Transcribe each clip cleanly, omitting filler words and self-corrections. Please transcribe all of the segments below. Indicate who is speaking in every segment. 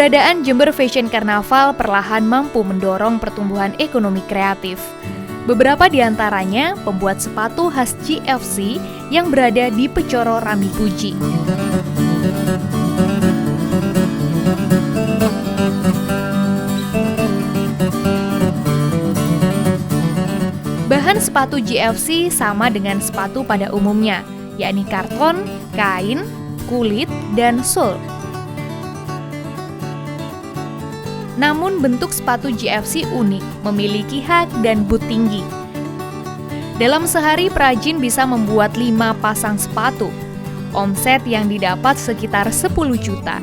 Speaker 1: Keberadaan Jember Fashion Carnaval perlahan mampu mendorong pertumbuhan ekonomi kreatif. Beberapa di antaranya pembuat sepatu khas GFC yang berada di Pecoro Rami Puji. Bahan sepatu GFC sama dengan sepatu pada umumnya, yakni karton, kain, kulit, dan sol. Namun bentuk sepatu GFC unik, memiliki hak dan boot tinggi. Dalam sehari perajin bisa membuat 5 pasang sepatu. Omset yang didapat sekitar 10 juta.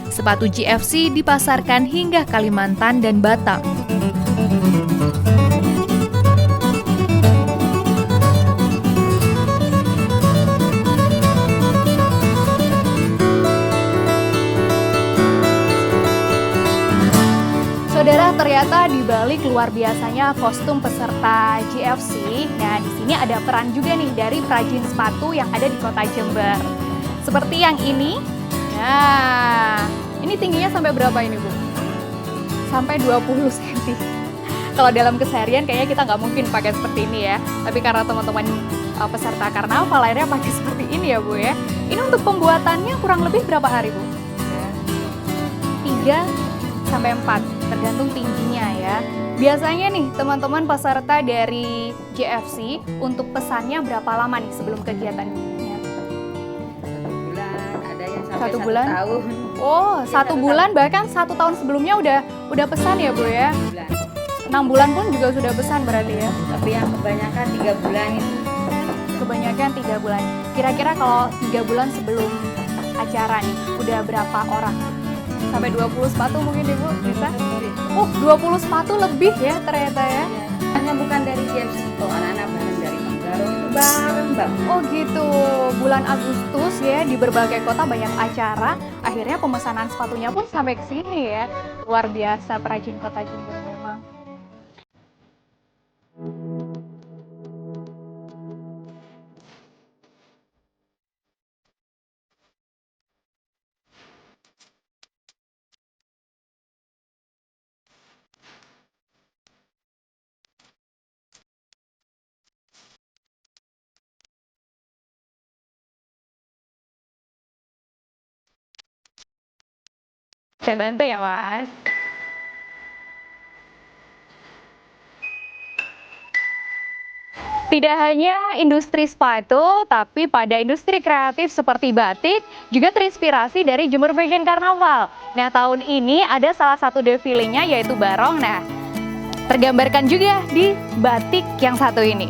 Speaker 1: Sepatu GFC dipasarkan hingga Kalimantan dan Batam. Saudara, ternyata di balik luar biasanya kostum peserta GFC, nah di sini ada peran juga nih dari perajin sepatu yang ada di kota Jember. Seperti yang ini, nah ini tingginya sampai berapa ini Bu? Sampai 20 cm. Kalau dalam keseharian kayaknya kita nggak mungkin pakai seperti ini ya, tapi karena teman-teman peserta karnaval akhirnya pakai seperti ini ya Bu ya. Ini untuk pembuatannya kurang lebih berapa hari Bu? 3 sampai 4, tergantung tingginya ya. Biasanya nih teman-teman peserta dari GFC untuk pesannya berapa lama nih sebelum kegiatannya?
Speaker 2: 1 bulan, ada yang sampai
Speaker 1: 1 bulan?
Speaker 2: 1 tahun.
Speaker 1: Oh, 1 bulan bahkan 1 tahun sebelumnya udah pesan ya Bu ya?
Speaker 2: 6 bulan.
Speaker 1: 6 bulan pun juga sudah pesan berarti ya?
Speaker 2: Tapi yang kebanyakan 3 bulan itu.
Speaker 1: Kebanyakan 3 bulan. Kira-kira kalau 3 bulan sebelum acara nih, udah berapa orang? Sampai 20 sepatu mungkin Ibu bisa? 20 sepatu lebih ya ternyata ya?
Speaker 2: Hanya bukan dari GFC, anak-anak bareng dari Manggarai itu bareng Mbak.
Speaker 1: Oh gitu, bulan Agustus ya di berbagai kota banyak acara, akhirnya pemesanan sepatunya pun sampai ke sini ya. Luar biasa perajin kota Jember memang. Saya bantu ya Mas. Tidak hanya industri sepatu, tapi pada industri kreatif seperti batik juga terinspirasi dari Jember Fashion Carnaval. Nah, tahun ini ada salah satu defilenya yaitu barong. Nah, tergambarkan juga di batik yang satu ini.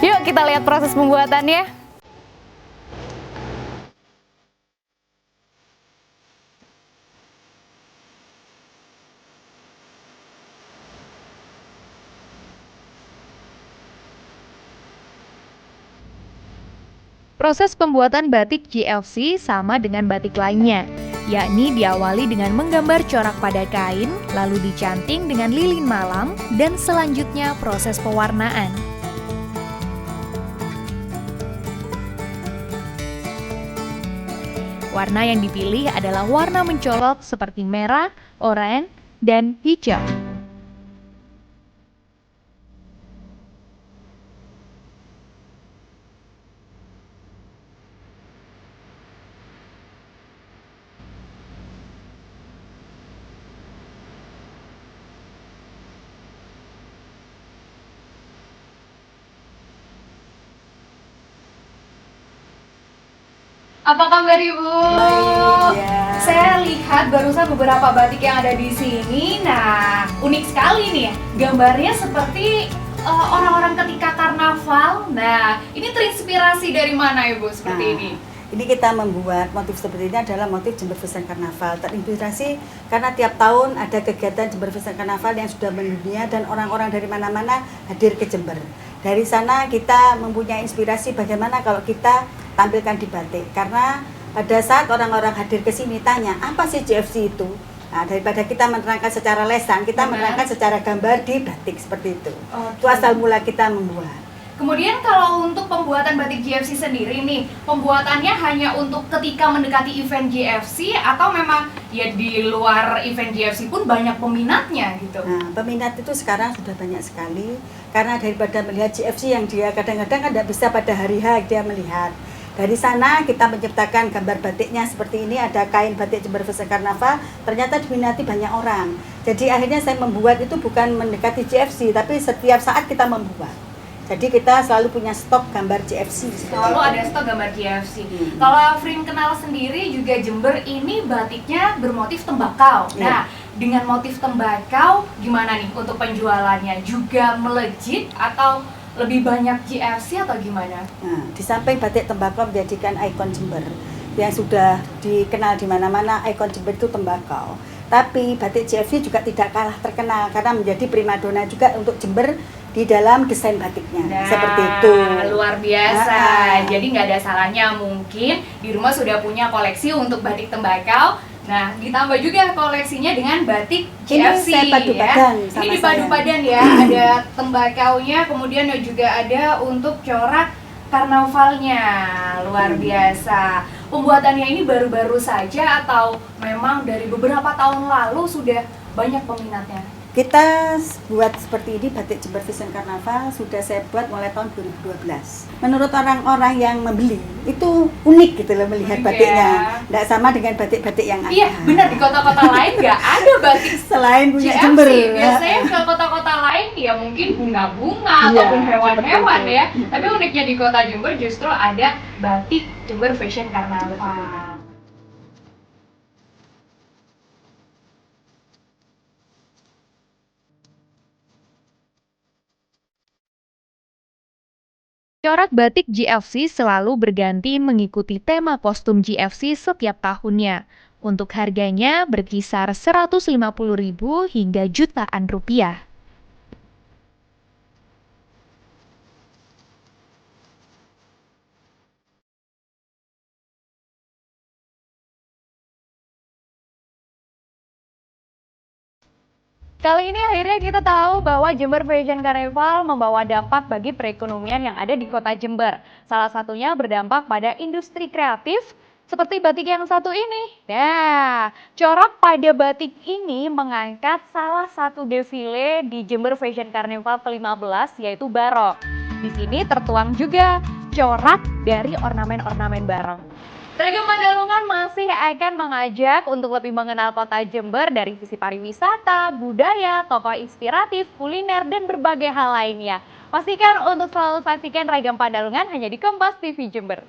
Speaker 1: Yuk kita lihat proses pembuatannya. Proses pembuatan batik GFC sama dengan batik lainnya, yakni diawali dengan menggambar corak pada kain, lalu dicanting dengan lilin malam, dan selanjutnya proses pewarnaan. Warna yang dipilih adalah warna mencolok seperti merah, oranye, dan hijau. Apa kabar Ibu?
Speaker 2: Baik, ya.
Speaker 1: Saya lihat barusan beberapa batik yang ada di sini. Nah, unik sekali nih. Gambarnya seperti orang-orang ketika karnaval. Nah, ini terinspirasi dari mana Ibu seperti ini?
Speaker 2: Ini kita membuat motif seperti ini adalah motif Jember Fashion Carnaval. Terinspirasi karena tiap tahun ada kegiatan Jember Fashion Carnaval yang sudah mendunia dan orang-orang dari mana-mana hadir ke Jember. Dari sana kita mempunyai inspirasi bagaimana kalau kita tampilkan di batik. Karena pada saat orang-orang hadir ke sini tanya, apa sih GFC itu? Nah, daripada kita menerangkan secara lesan, kita menerangkan secara gambar di batik seperti itu. Itu asal mula kita membuat.
Speaker 1: Kemudian kalau untuk pembuatan batik GFC sendiri nih, pembuatannya hanya untuk ketika mendekati event GFC atau memang ya di luar event GFC pun banyak peminatnya gitu?
Speaker 2: Nah, peminat itu sekarang sudah banyak sekali karena daripada melihat GFC yang dia kadang-kadang kan tidak bisa pada hari H dia melihat. Dari sana kita menciptakan gambar batiknya seperti ini, ada kain batik Jember Fashion Carnaval, ternyata diminati banyak orang. Jadi akhirnya saya membuat itu bukan mendekati GFC, tapi setiap saat kita membuat. Jadi kita selalu punya stok gambar GFC.
Speaker 1: Selalu ada stok gambar GFC. Kalau Afrin kenal sendiri juga Jember ini batiknya bermotif tembakau. Nah, dengan motif tembakau gimana nih untuk penjualannya? Juga melejit atau lebih banyak GFC atau gimana?
Speaker 2: Nah, di samping batik tembakau menjadikan ikon Jember yang sudah dikenal di mana-mana, ikon Jember itu tembakau. Tapi batik GFC juga tidak kalah terkenal karena menjadi primadona juga untuk Jember di dalam desain batiknya.
Speaker 1: Nah,
Speaker 2: seperti itu.
Speaker 1: Luar biasa. Jadi nggak ada salahnya mungkin di rumah sudah punya koleksi untuk batik tembakau. Nah, ditambah juga koleksinya dengan batik GFC.
Speaker 2: Ini saya padu padan
Speaker 1: ya.
Speaker 2: sama
Speaker 1: Ini dipadu
Speaker 2: saya.
Speaker 1: padan ya. Ada tembakaunya, kemudian juga ada untuk corak karnavalnya. Luar biasa. Pembuatannya ini baru-baru saja atau memang dari beberapa tahun lalu sudah banyak peminatnya?
Speaker 2: Kita buat seperti ini batik Jember Fashion Carnaval sudah saya buat mulai tahun 2012. Menurut orang-orang yang membeli itu unik gitu loh melihat
Speaker 1: Unik
Speaker 2: batiknya.
Speaker 1: ya.
Speaker 2: Nggak sama dengan batik-batik yang ada.
Speaker 1: Iya, benar, di kota-kota lain nggak ada batik
Speaker 2: Selain punya
Speaker 1: GFC.
Speaker 2: Jember.
Speaker 1: Biasanya ke kota-kota lain ya mungkin bunga-bunga
Speaker 2: Iya,
Speaker 1: ataupun hewan-hewan
Speaker 2: seperti
Speaker 1: ya.
Speaker 2: itu.
Speaker 1: Tapi uniknya di kota Jember justru ada batik Jember Fashion Carnaval.
Speaker 3: Corak batik GFC selalu berganti mengikuti tema kostum GFC setiap tahunnya. Untuk harganya berkisar 150.000 hingga jutaan rupiah.
Speaker 1: Kali ini akhirnya kita tahu bahwa Jember Fashion Carnival membawa dampak bagi perekonomian yang ada di kota Jember. Salah satunya berdampak pada industri kreatif seperti batik yang satu ini. Nah, corak pada batik ini mengangkat salah satu defile di Jember Fashion Carnival ke-15 yaitu barong. Di sini tertuang juga corak dari ornamen-ornamen barong. Ragam Mandalungan masih akan mengajak untuk lebih mengenal kota Jember dari sisi pariwisata, budaya, tokoh inspiratif, kuliner, dan berbagai hal lainnya. Pastikan untuk selalu saksikan Ragam Pandalungan hanya di Kompas TV Jember.